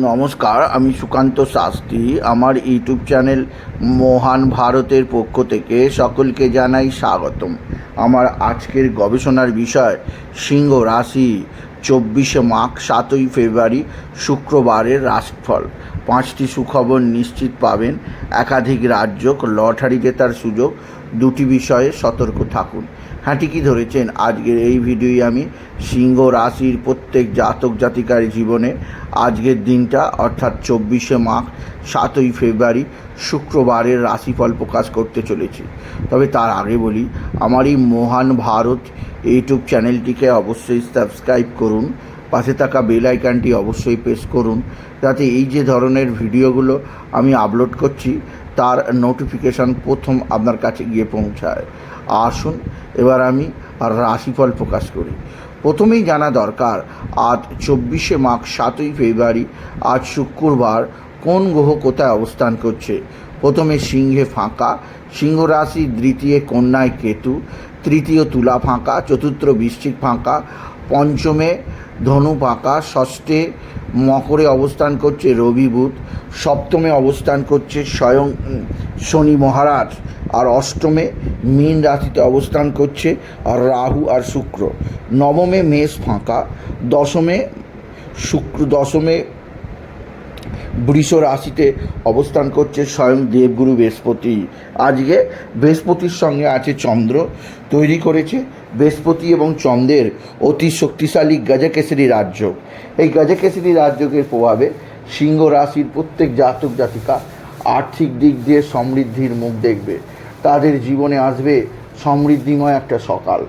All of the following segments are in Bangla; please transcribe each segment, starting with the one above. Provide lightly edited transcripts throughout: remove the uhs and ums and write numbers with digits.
নমস্কার, আমি সুকান্ত শাস্ত্রী। আমার ইউটিউব চ্যানেল মহান ভারতের পক্ষ থেকে সকলকে জানাই স্বাগতম। আমার আজকের গবেষণার বিষয় সিংহ রাশি 24শে মাঘ 7ই ফেব্রুয়ারি শুক্রবারের রাশিফল। 5টি সুখবর নিশ্চিত পাবেন, একাধিক রাজ্য, লটারি জেতার সুযোগ, 2টি বিষয়ে সতর্ক থাকুন। হ্যাঁ, ঠিকই ধরেছেন। আজকের এই ভিডিওয় আমি সিংহ রাশির প্রত্যেক জাতক জাতিকার জীবনে আজকের দিনটা অর্থাৎ 24শে মাঘ 7ই ফেব্রুয়ারি শুক্রবারের রাশিফল প্রকাশ করতে চলেছি। তবে তার আগে বলি, আমার এই মহান ভারত ইউটিউব চ্যানেলটিকে অবশ্যই সাবস্ক্রাইব করুন, পাশে থাকা বেল আইকনটি অবশ্যই প্রেস করুন, যাতে এই যে ধরনের ভিডিওগুলো আমি আপলোড করছি তার নোটিফিকেশান প্রথম আপনার কাছে গিয়ে পৌঁছায়। আসুন এবার আমি রাশিফল প্রকাশ করি। প্রথমেই জানা দরকার, আজ 24শে মাঘ 7ই ফেব্রুয়ারি, আজ শুক্রবার, কোন গ্রহ কোথায় অবস্থান করছে। প্রথমে সিংহে ফাঁকা, সিংহ রাশি, দ্বিতীয় কন্যায় কেতু, তৃতীয় তুলা ফাঁকা, চতুর্থ বৃশ্চিক ফাঁকা, পঞ্চমে ধনু ফাঁকা, ষষ্ঠে মকরে অবস্থান করছে রবি বুধ, সপ্তমে অবস্থান করছে স্বয়ং শনি মহারাজ, আর অষ্টমে মীন রাশিতে অবস্থান করছে আর রাহু আর শুক্র, নবমে মেষ ফাঁকা, দশমে বৃষ রাশিতে অবস্থান করছে স্বয়ং দেবগুরু বৃহস্পতি। আজকে বৃহস্পতির সঙ্গে আছে চন্দ্র, তৈরি করেছে বৃহস্পতি এবং চন্দ্রের অতি শক্তিশালী গজকেশরী রাজযোগ। এই গজকেশরী রাজযোগের প্রভাবে সিংহ রাশির প্রত্যেক জাতক জাতিকা আর্থিক দিক দিয়ে সমৃদ্ধির মুখ দেখবে। তাদের জীবনে আসবে সমৃদ্ধিময় একটা সকাল।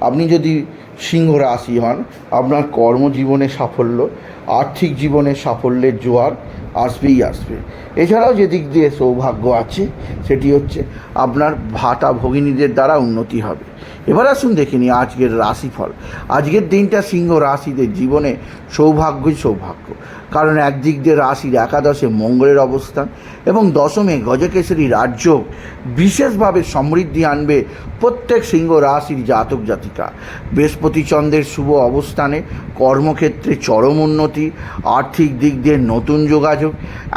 আপনি যদি সিংহ রাশি হন, আপনার কর্মজীবনে সাফল্য, আর্থিক জীবনে সাফল্যের জোয়ার আসবেই আসবে। এছাড়াও যে দিক দিয়ে সৌভাগ্য আছে সেটি হচ্ছে আপনার ভাতা ভগিনীদের দ্বারা উন্নতি হবে। এবার আসুন দেখে নিই আজকের রাশিফল। আজকের দিনটা সিংহ রাশিদের জীবনে সৌভাগ্যই সৌভাগ্য, কারণ একদিক দিয়ে রাশির একাদশে মঙ্গলের অবস্থান এবং দশমে গজকেশরী রাজযোগ বিশেষভাবে সমৃদ্ধি আনবে প্রত্যেক সিংহ রাশির জাতক জাতিকা। বৃহস্পতি চন্দ্রের শুভ অবস্থানে কর্মক্ষেত্রে চরম উন্নতি, আর্থিক দিক দিয়ে নতুন যোগাযোগ,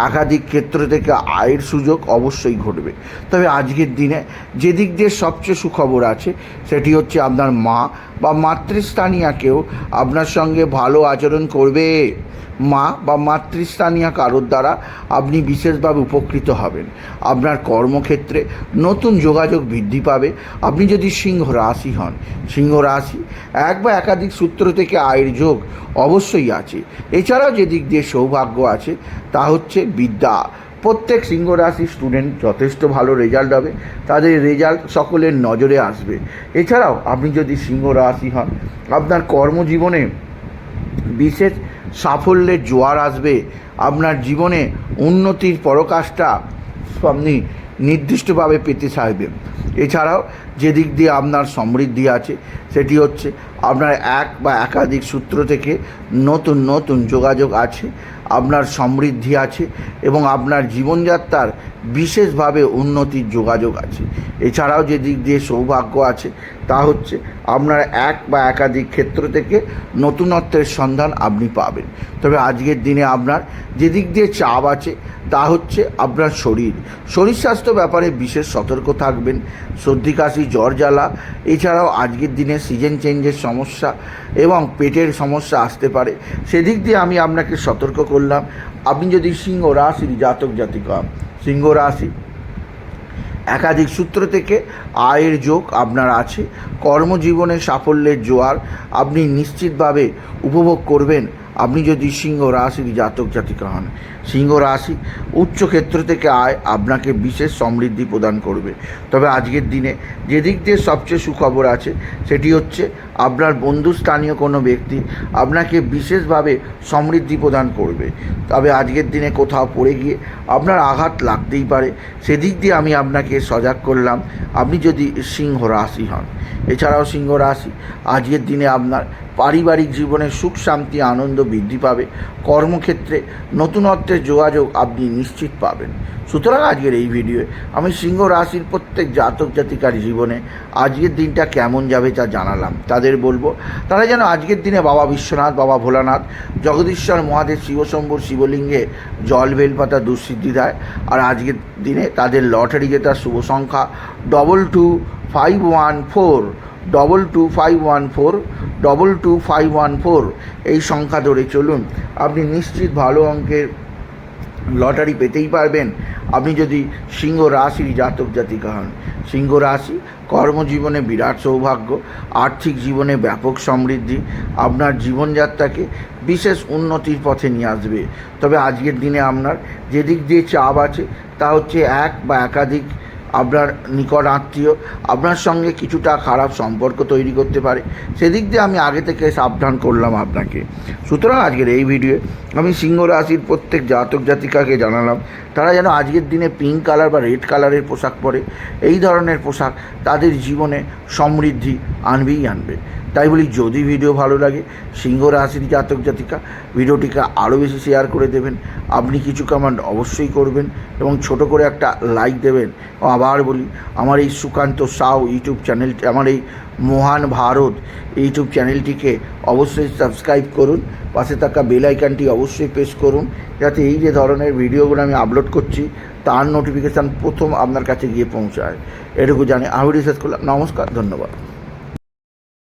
একাধিক ক্ষেত্র থেকে আয়ের সুযোগ অবশ্যই ঘটবে। তবে আজকের দিনে যে দিক দিয়ে সবচেয়ে সুখবর আছে সেটি হচ্ছে আপনার মা বা মাতৃস্থানীয় কেউ আপনার সঙ্গে ভালো আচরণ করবে। মা বা মাতৃস্থানীয় কারোর দ্বারা আপনি বিশেষভাবে উপকৃত হবেন। আপনার কর্মক্ষেত্রে নতুন যোগাযোগ বৃদ্ধি পাবে। আপনি যদি সিংহ রাশি হন, সিংহ রাশি এক বা একাধিক সূত্র থেকে আয়ের যোগ অবশ্যই আছে। এছাড়াও যে দিক দিয়ে সৌভাগ্য আছে তা হচ্ছে বিদ্যা। প্রত্যেক সিংহ রাশির স্টুডেন্ট যথেষ্ট ভালো রেজাল্ট হবে, তাদের রেজাল্ট সকলের নজরে আসবে। এছাড়াও আপনি যদি সিংহ রাশি হন, আপনার কর্মজীবনে বিশেষ সাফল্যের জোয়ার আসবে। আপনার জীবনে উন্নতির পরকাষ্ঠা আপনি নির্দিষ্টভাবে পেতে চাইবেন। এছাড়াও যে দিক দিয়ে আপনার সমৃদ্ধি আছে সেটি হচ্ছে আপনার এক বা একাধিক সূত্র থেকে নতুন নতুন যোগাযোগ আছে, আপনার সমৃদ্ধি আছে এবং আপনার জীবনযাত্রার বিশেষভাবে উন্নতির যোগাযোগ আছে। এছাড়াও যে দিক দিয়ে সৌভাগ্য আছে তা হচ্ছে আপনার এক বা একাধিক ক্ষেত্র থেকে নতুনত্বের সন্ধান আপনি পাবেন। তবে আজকের দিনে আপনার যে দিক দিয়ে চাপ আছে তা হচ্ছে আপনার শরীর স্বাস্থ্য ব্যাপারে বিশেষ সতর্ক থাকবেন। সর্দি কাশি, জ্বর জ্বালা, এছাড়াও আজকের দিনে সিজন চেঞ্জের সমস্যা এবং পেটের সমস্যা আসতে পারে, সেদিক দিয়ে আমি আপনাকে সতর্ক করলাম। আপনি যদি সিংহ রাশির জাতক জাতিকা, সিংহ রাশি একাধিক সূত্র থেকে আয়ের যোগ আপনার আছে, কর্মজীবনে সাফল্যের জোয়ার আপনি নিশ্চিতভাবে উপভোগ করবেন। আপনি যদি সিংহ রাশির জাতক জাতিকা হন, সিংহ রাশি উচ্চ ক্ষেত্র থেকে আয় আপনাকে বিশেষ সমৃদ্ধি প্রদান করবে। তবে আজকের দিনে যে দিক দিয়ে সবচেয়ে সুখবর আছে সেটি হচ্ছে আপনার বন্ধুস্থানীয় কোনো ব্যক্তি আপনাকে বিশেষভাবে সমৃদ্ধি প্রদান করবে। তবে আজকের দিনে কোথাও পড়ে গিয়ে আপনার আঘাত লাগতেই পারে, সেদিক দিয়ে আমি আপনাকে সজাগ করলাম আপনি যদি সিংহ রাশি হন। এছাড়াও সিংহ রাশি আজকের দিনে আপনার পারিবারিক জীবনে সুখ শান্তি আনন্দ বৃদ্ধি পাবে। কর্মক্ষেত্রে নতুনত্বের যোগাযোগ আপনি নিশ্চিত পাবেন। সুতরাং আজকের এই ভিডিওয়ে আমি সিংহ রাশির প্রত্যেক জাতক জাতিকার জীবনে আজকের দিনটা কেমন যাবে তা জানালাম। তাদের বলবো তারা যেন আজকের দিনে বাবা বিশ্বনাথ, বাবা ভোলানাথ, জগদীশ্বর মহাদেব, শিবশম্ভুর শিবলিঙ্গে জল বেলপাতা দুঃসিদ্ধি দেয়। আর আজকের দিনে তাদের লটারি জেতার শুভ সংখ্যা 22514, 22514, 22514 এই সংখ্যা ধরে চলুন। আপনি নিশ্চিত ভালো অঙ্কের লটারি পেতেই পারবেন আপনি যদি সিংহ রাশির জাতক জাতিকা হন। সিংহ রাশি কর্মজীবনে বিরাট সৌভাগ্য, আর্থিক জীবনে ব্যাপক সমৃদ্ধি আপনার জীবনযাত্রাকে বিশেষ উন্নতির পথে নিয়ে আসবে। তবে আজকের দিনে আপনার যেদিক দিয়ে চাপ আছে তা হচ্ছে এক বা একাধিক আপনার নিকট আত্মীয় আপনার সঙ্গে কিছুটা খারাপ সম্পর্ক তৈরি করতে পারে। সেদিক দিয়ে আমি আগে থেকে সাবধান করলাম আপনাকে। সুতরাং আজকের এই ভিডিওয়ে আমি সিংহ রাশির প্রত্যেক জাতক জাতিকাকে জানালাম তারা যেন আজকের দিনে পিঙ্ক কালার বা রেড কালারের পোশাক পরে। এই ধরনের পোশাক তাদের জীবনে সমৃদ্ধি আনবেই আনবে। তাই বলি, যদি ভিডিও ভালো লাগে সিংহ রাশির জাতক জাতিকা ভিডিওটিকে আরও বেশি শেয়ার করে দেবেন। আপনি কিছু কমেন্ট অবশ্যই করবেন এবং ছোট করে একটা লাইক দেবেন। আবার বলি, আমার এই সুকান্ত সাউ ইউটিউব চ্যানেলটি, আমার এই মহান ভারত ইউটিউব চ্যানেলটিকে অবশ্যই সাবস্ক্রাইব করুন। পাশে থাকা বেল আইকনটি অবশ্যই প্রেস করুন যাতে এই যে ধরনের ভিডিওগুলো আমি আপলোড করছি তার নোটিফিকেশান প্রথম আপনার কাছে গিয়ে পৌঁছায়। এটুকু জানি আমি রিসার্চ করলাম। নমস্কার, ধন্যবাদ।